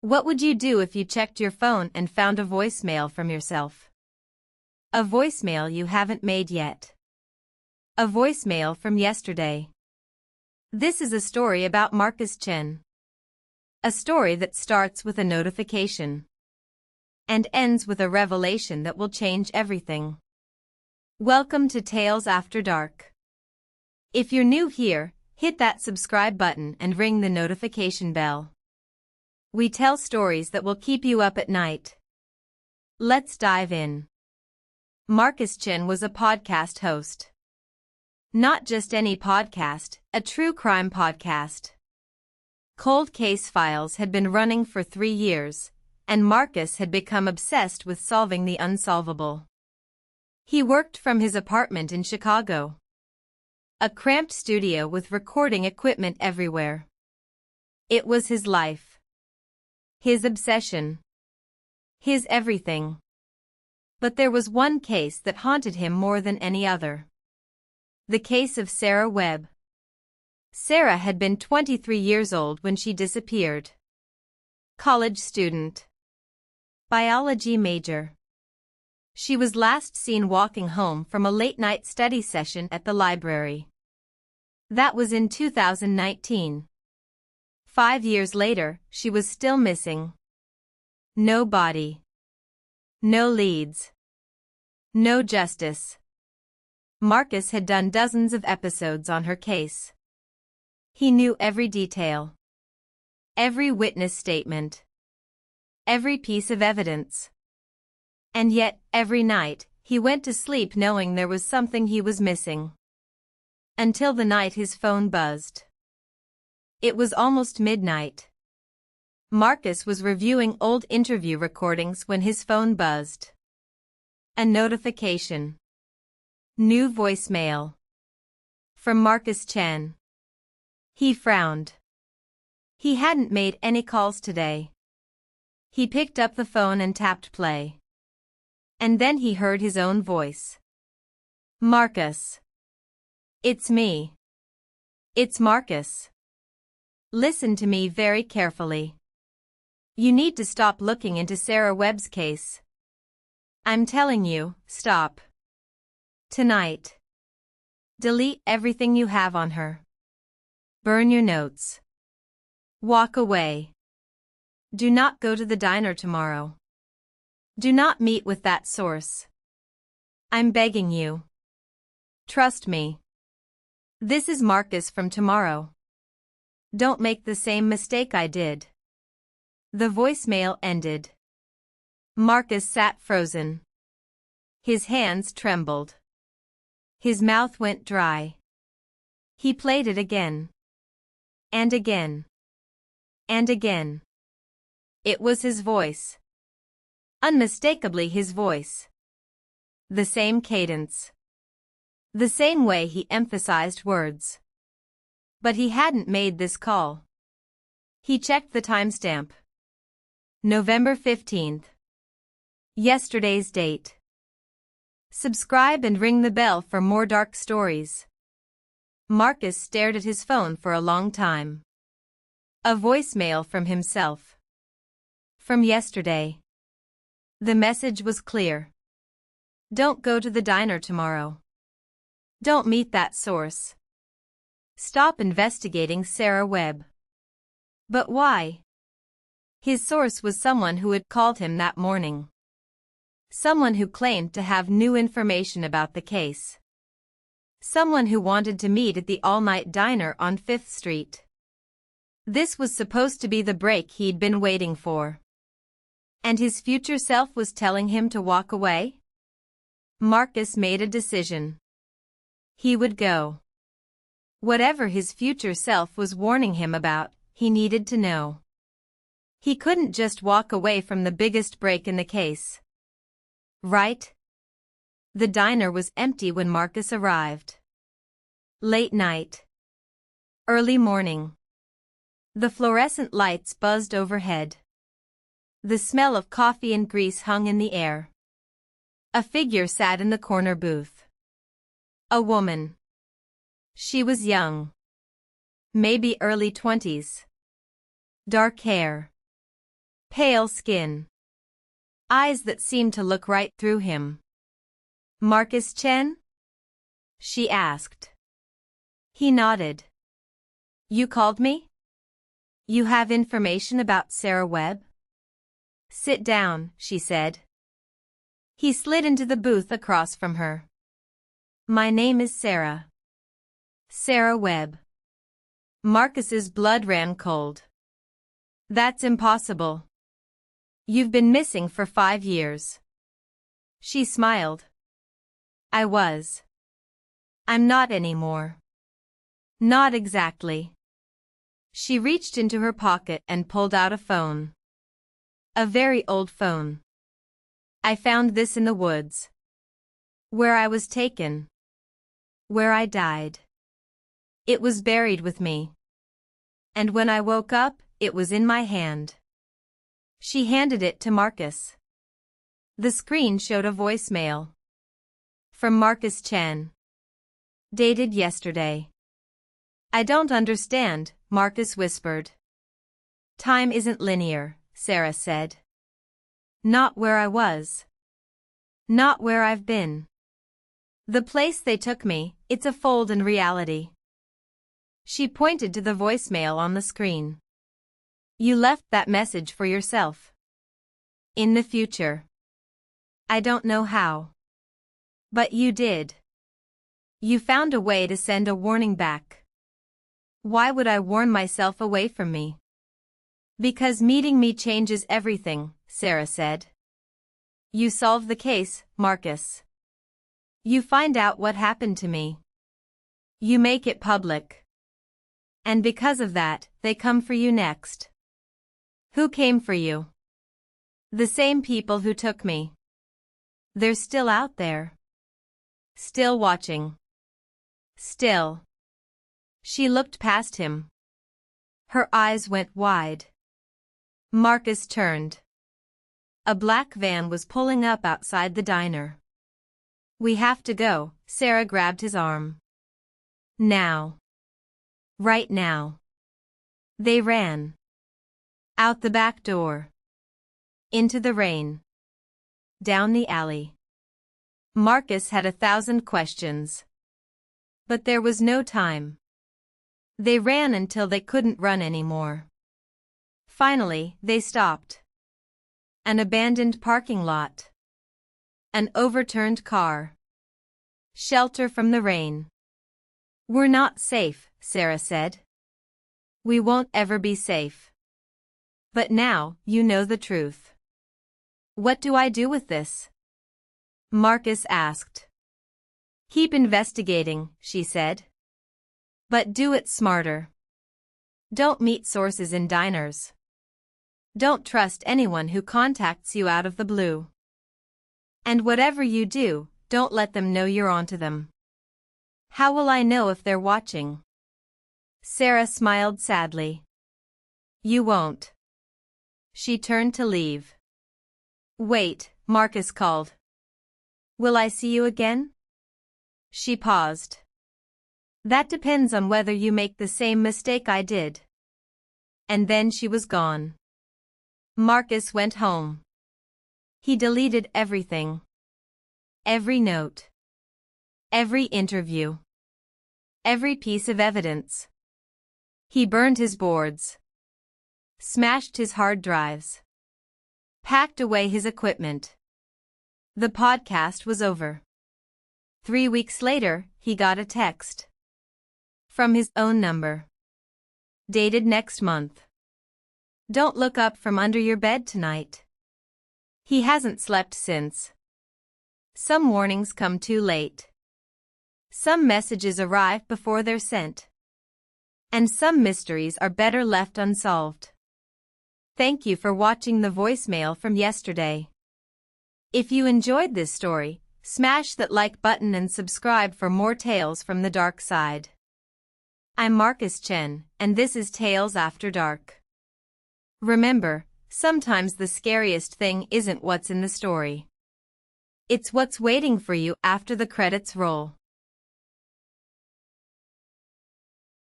What would you do if you checked your phone and found a voicemail from yourself? A voicemail you haven't made yet. A voicemail from yesterday. This is a story about Marcus Chen. A story that starts with a notification and ends with a revelation that will change everything. Welcome to Tales After Dark. If you're new here, hit that subscribe button and ring the notification bell. We tell stories that will keep you up at night. Let's dive in. Marcus Chen was a podcast host. Not just any podcast, a true crime podcast. Cold Case Files had been running for 3 years, and Marcus had become obsessed with solving the unsolvable. He worked from his apartment in Chicago. A cramped studio with recording equipment everywhere. It was his life. His obsession. His everything. But there was one case that haunted him more than any other. The case of Sarah Webb. Sarah had been 23 years old when she disappeared. College student. Biology major. She was last seen walking home from a late-night study session at the library. That was in 2019. 5 years later, she was still missing. No body. No leads. No justice. Marcus had done dozens of episodes on her case. He knew every detail. Every witness statement. Every piece of evidence. And yet, every night, he went to sleep knowing there was something he was missing. Until the night his phone buzzed. It was almost midnight. Marcus was reviewing old interview recordings when his phone buzzed. A notification. New voicemail. From Marcus Chen. He frowned. He hadn't made any calls today. He picked up the phone and tapped play. And then he heard his own voice. Marcus. It's me. It's Marcus. Listen to me very carefully. You need to stop looking into Sarah Webb's case. I'm telling you, stop. Tonight. Delete everything you have on her. Burn your notes. Walk away. Do not go to the diner tomorrow. Do not meet with that source. I'm begging you. Trust me. This is Marcus from tomorrow. Don't make the same mistake I did. The voicemail ended. Marcus sat frozen. His hands trembled. His mouth went dry. He played it again. And again. And again. It was his voice. Unmistakably his voice. The same cadence. The same way he emphasized words. But he hadn't made this call. He checked the timestamp. November 15th. Yesterday's date. Subscribe and ring the bell for more dark stories. Marcus stared at his phone for a long time. A voicemail from himself. From yesterday. The message was clear. Don't go to the diner tomorrow. Don't meet that source. Stop investigating Sarah Webb. But why? His source was someone who had called him that morning. Someone who claimed to have new information about the case. Someone who wanted to meet at the all-night diner on 5th Street. This was supposed to be the break he'd been waiting for. And his future self was telling him to walk away? Marcus made a decision. He would go. Whatever his future self was warning him about, he needed to know. He couldn't just walk away from the biggest break in the case. Right? The diner was empty when Marcus arrived. Late night. Early morning. The fluorescent lights buzzed overhead. The smell of coffee and grease hung in the air. A figure sat in the corner booth. A woman. She was young. Maybe early 20s. Dark hair. Pale skin. Eyes that seemed to look right through him. Marcus Chen? She asked. He nodded. You called me? You have information about Sarah Webb? Sit down, she said. He slid into the booth across from her. My name is Sarah. Sarah Webb. Marcus's blood ran cold. That's impossible. You've been missing for 5 years. She smiled. I was. I'm not anymore. Not exactly. She reached into her pocket and pulled out a phone. A very old phone. I found this in the woods. Where I was taken. Where I died. It was buried with me. And when I woke up, it was in my hand. She handed it to Marcus. The screen showed a voicemail. From Marcus Chen. Dated yesterday. I don't understand, Marcus whispered. Time isn't linear, Sarah said. Not where I was. Not where I've been. The place they took me, it's a fold in reality. She pointed to the voicemail on the screen. You left that message for yourself. In the future. I don't know how. But you did. You found a way to send a warning back. Why would I warn myself away from me? Because meeting me changes everything, Sarah said. You solve the case, Marcus. You find out what happened to me. You make it public. And because of that, they come for you next. Who came for you? The same people who took me. They're still out there. Still watching. Still. She looked past him. Her eyes went wide. Marcus turned. A black van was pulling up outside the diner. We have to go, Sarah grabbed his arm. Now. Right now. They ran. Out the back door. Into the rain. Down the alley. Marcus had 1,000 questions. But there was no time. They ran until they couldn't run anymore. Finally, they stopped. An abandoned parking lot. An overturned car. Shelter from the rain. We're not safe, Sarah said. We won't ever be safe. But now, you know the truth. What do I do with this? Marcus asked. Keep investigating, she said. But do it smarter. Don't meet sources in diners. Don't trust anyone who contacts you out of the blue. And whatever you do, don't let them know you're onto them. How will I know if they're watching? Sarah smiled sadly. You won't. She turned to leave. Wait, Marcus called. Will I see you again? She paused. That depends on whether you make the same mistake I did. And then she was gone. Marcus went home. He deleted everything. Every note. Every interview. Every piece of evidence. He burned his boards. Smashed his hard drives. Packed away his equipment. The podcast was over. 3 weeks later, he got a text. From his own number. Dated next month. Don't look up from under your bed tonight. He hasn't slept since. Some warnings come too late. Some messages arrive before they're sent. And some mysteries are better left unsolved. Thank you for watching the voicemail from yesterday. If you enjoyed this story, smash that like button and subscribe for more tales from the dark side. I'm Marcus Chen, and this is Tales After Dark. Remember, sometimes the scariest thing isn't what's in the story. It's what's waiting for you after the credits roll.